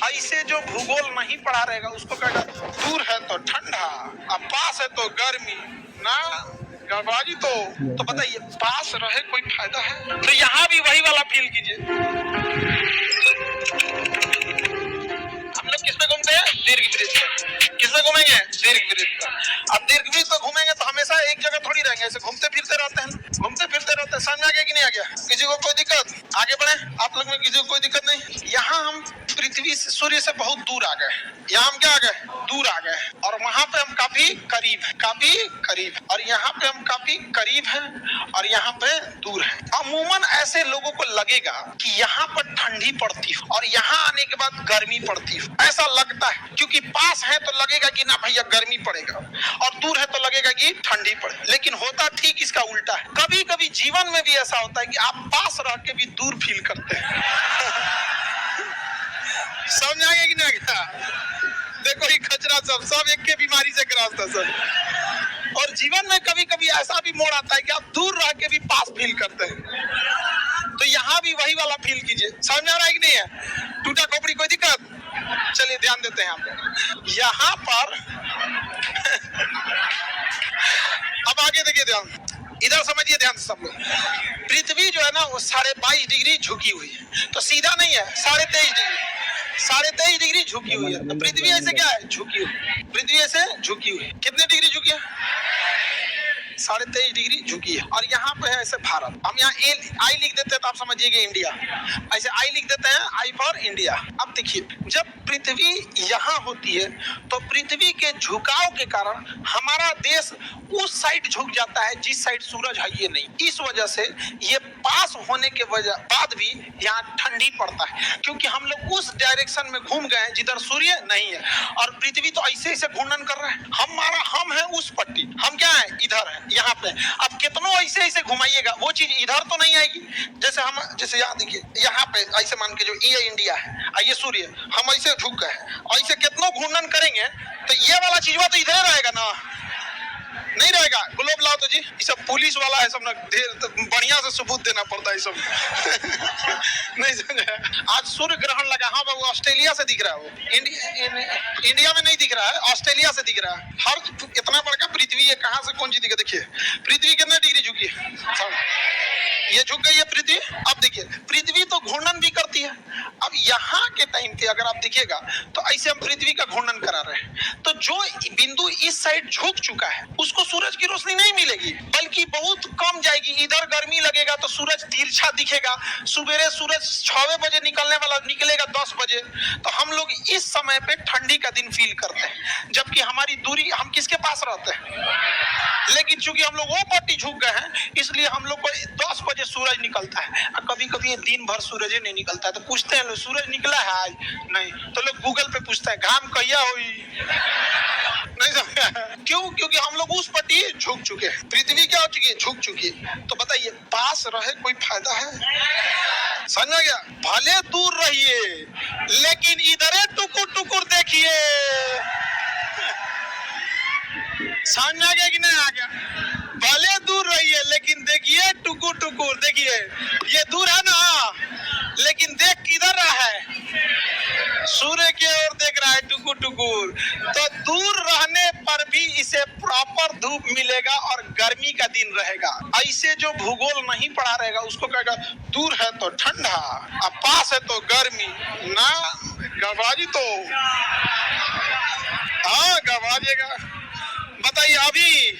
ऐसे जो भूगोल नहीं पढ़ा रहेगा उसको कहेगा दूर है तो ठंडा, अब पास है तो गर्मी ना गड़बड़ी। तो बताइए पास रहे कोई फायदा है? तो यहाँ भी वही वाला फील कीजिए। हम लोग किस पे घूमते हैं? दीर्घ वृत्त पर। किस पे घूमेंगे? दीर्घ वृत्त पर। अब दीर्घ वृत्त पर घूमेंगे तो हमेशा एक जगह थोड़ी रहेंगे, ऐसे घूमते फिरते रहते हैं, घूमते फिरते रहते हैं। समझ में आ गया कि नहीं आ गया? किसी को कोई दिक्कत? आगे बढ़े, आप लोग में किसी को कोई दिक्कत नहीं? यहाँ हम पृथ्वी से, सूर्य से बहुत दूर आ गए। यहाँ हम क्या आ गए? दूर आ गए। और वहां पे हम काफी करीब है, काफी करीब। और यहाँ पे हम काफी करीब हैं और यहाँ पे दूर है। अमूमन ऐसे लोगों को लगेगा कि यहाँ पर ठंडी पड़ती हो और यहाँ आने के बाद गर्मी पड़ती हो, ऐसा लगता है। क्योंकि पास है तो लगेगा कि ना भैया गर्मी पड़ेगा, और दूर है तो लगेगा कि ठंडी पड़े। लेकिन होता ठीक इसका उल्टा है। कभी कभी जीवन में भी ऐसा होता है कि आप पास रह के भी दूर फील करते हैं। समझ आएगा कि नहीं आएगा? देखो ये खचरा सब एक के बीमारी से ग्रस्त है सब। और जीवन में कभी कभी ऐसा भी मोड़ आता है कि आप दूर रह के भी पास फील करते हैं। तो यहाँ भी वही वाला फील कीजिए। समझ आ रहा है कि नहीं है? टूटा खोपड़ी कोई दिक्कत? चलिए ध्यान देते हैं यहाँ पर। अब आगे देखिए, ध्यान इधर समझिए ध्यान से सब लोग। पृथ्वी जो है ना वो 22.5 डिग्री झुकी हुई है, तो सीधा नहीं है, 23.5 डिग्री, 23.5 डिग्री झुकी हुई है। तो पृथ्वी ऐसे क्या है? झुकी हुई। पृथ्वी ऐसे झुकी हुई है। कितने डिग्री झुकी है? 23.5 डिग्री झुकी है। और यहाँ पे है ऐसे भारत। हम यहाँ आई लिख देते हैं तो आप समझिएगा इंडिया, ऐसे आई लिख देते हैं, आई फॉर इंडिया। अब देखिए जब पृथ्वी यहाँ होती है तो पृथ्वी के झुकाव के कारण हमारा देश उस साइड झुक जाता है जिस साइड सूरज है ये नहीं। इस वजह से ये पास होने के बाद भी यहाँ ठंडी पड़ता है, क्योंकि हम लोग उस डायरेक्शन में घूम गए जिधर सूर्य नहीं है। और पृथ्वी तो ऐसे ऐसे घूर्णन कर रहा है। हम है उस पट्टी, हम क्या है? इधर है, यहाँ पे। अब कितनों ऐसे ऐसे घुमाइएगा वो चीज इधर तो नहीं आएगी। जैसे यहाँ देखिए, यहाँ पे ऐसे मान के जो ये इंडिया है, ये सूर्य, हम ऐसे झुक गए, ऐसे कितनों घूर्णन करेंगे तो ये वाला चीज तो इधर रहेगा ना, नहीं रहेगा। ग्लोब लाओ तो जी, ये सब पुलिस वाला है सब ना, बढ़िया से सबूत देना पड़ता है सब। नहीं समझे? आज सूर्य ग्रहण लगा। हाँ बाबू, ऑस्ट्रेलिया से दिख रहा है वो, इंडिया में नहीं दिख रहा है, ऑस्ट्रेलिया से दिख रहा है। हर इतना बड़ा पृथ्वी है, कहाँ से कौन सी दिखे? देखिए पृथ्वी कितने डिग्री झुकी है, ये झुक गई है पृथ्वी। अब देखिए पृथ्वी तो घूर्णन भी करती है। अब यहाँ के टाइम पे अगर आप देखिएगा तो ऐसे हम पृथ्वी का घूर्णन करा रहे हैं, तो जो बिंदु इस साइड झुक चुका है उसको सूरज की रोशनी नहीं मिलेगी, बल्कि बहुत कम जाएगी। इधर गर्मी लगेगा तो सूरज तिरछा दिखेगा। सुबेरे सूरज 6 बजे निकलेगा 10 बजे, तो हम लोग इस समय पे ठंडी का दिन फील करते हैं। जबकि हमारी दूरी, हम किसके पास रहते हैं? लेकिन चूंकि हम लोग वो पट्टी झुक गए हैं, इसलिए हम लोग को 10 बजे सूरज निकलता है। और कभी कभी दिन भर सूरज नहीं निकलता है, तो पूछते हैं लोग सूरज निकला है आज? नहीं। तो लोग गूगल पे पूछते हैं घाम कहिया हुई? नहीं समझा? क्यों? क्योंकि हम लोग उस पट्टी झुक चुके हैं। पृथ्वी क्या हो चुकी है? झुक चुकी है। तो बताइए पास रहे कोई फायदा है? समझ गया? भले दूर रहिए लेकिन इधरे टुकुर टुकुर देखिए। समझ आ गया कि नहीं आ गया? भले दूर रहिए लेकिन देखिए टुकुर टुकुर देखिए। ये दूर है ना, लेकिन देख किधर रहा है? सूर्य की ओर देख रहा है टुकुर टुकुर। तो दूर रहने पर भी इसे प्रॉपर धूप मिलेगा और गर्मी का दिन रहेगा। ऐसे जो भूगोल नहीं पढ़ा रहेगा उसको कहेगा दूर है तो ठंडा, अब पास है तो गर्मी ना गड़बड़ी। तो हाँ गड़बड़िएगा। बताइए अभी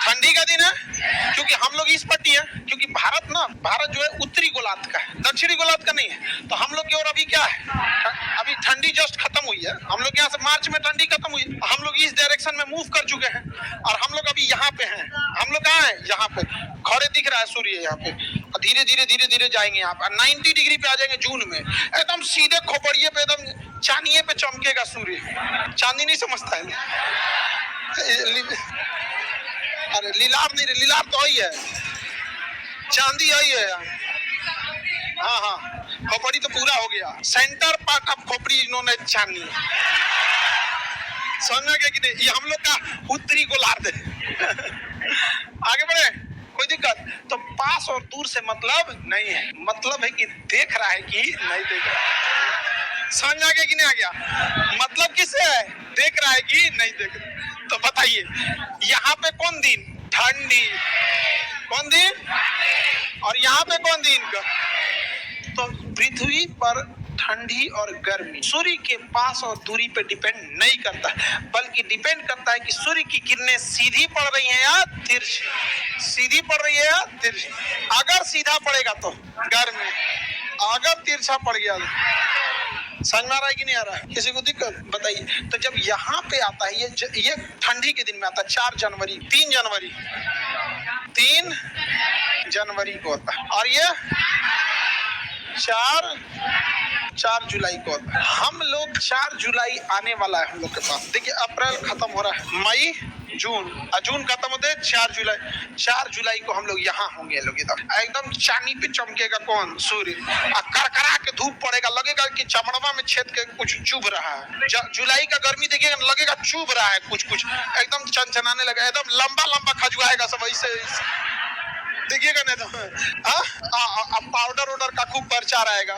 ठंडी का दिन है, क्योंकि हम लोग इस पट्टी है। क्योंकि भारत जो है उत्तरी गोलार्ध का है, दक्षिणी गोलार्ध का नहीं है। तो हम लोग की ओर अभी क्या है? अभी ठंडी जस्ट खत्म हुई है। हम लोग यहाँ से मार्च में ठंडी खत्म हुई, हम लोग इस डायरेक्शन में मूव कर चुके हैं और हम लोग अभी यहाँ पे हैं। हम लोग कहाँ है? यहाँ पे खड़े दिख रहा है सूर्य यहाँ पे। धीरे धीरे जाएंगे यहाँ पे 90 डिग्री पे आ जाएंगे जून में, एकदम सीधे खोपड़िए पे, एकदम चांदिये पे चमकेगा सूर्य। चांदी नहीं समझता है? अरे लीलार नहीं, लीलार तो ही है, चांदी आई है। हाँ खोपड़ी तो पूरा हो गया, सेंटर पार्ट ऑफ खोपड़ी इन्होंने चांदी। समझ गया कि नहीं? ये हम लोग का उत्तरी गोलार्ध है। आगे बढ़े, कोई दिक्कत? तो पास और दूर से मतलब नहीं है, मतलब है कि देख रहा है कि नहीं देख रहा है। समझ में आ गया कि नहीं आ गया? मतलब किससे है, देख रहा है कि नहीं देख रहा? तो बताइए यहाँ पे कौन दिन? ठंडी। कौन दिन? और यहाँ पे कौन दिन का? तो पृथ्वी पर ठंडी और गर्मी सूर्य के पास और दूरी पे डिपेंड नहीं करता, बल्कि डिपेंड करता है कि सूर्य की किरणें सीधी पड़ रही हैं या तिरछी, सीधी पड़ रही है या तिरछी। अगर सीधा पड़ेगा तो गर्मी, अगर तिरछा पड़ गया तो समझ में आ रहा है कि नहीं आ रहा है? किसी को दिक्कत? बताइए। तो जब यहाँ पे आता है ये ठंडी के दिन में आता है, 4 जनवरी 3 जनवरी 3 जनवरी को होता है, और ये 4 जुलाई को होता है। हम लोग 4 जुलाई आने वाला है हम लोग के पास। देखिए अप्रैल खत्म हो रहा है, मई जून, जून खत्म होते हैं 4 जुलाई को हम लोग यहाँ होंगे। लोग इधर एकदम चांदी पे चमकेगा कौन? सूर्य। करकरा के धूप पड़ेगा, लगेगा कि चमड़वा में छेद के कुछ चुभ रहा है। जुलाई का गर्मी देखिएगा, लगेगा चुभ रहा है कुछ एकदम चनचनाने लगा, एकदम लंबा लंबा खजुआएगा सब ऐसे देखिएगा नहीं तो पाउडर का खूब प्रचार आएगा।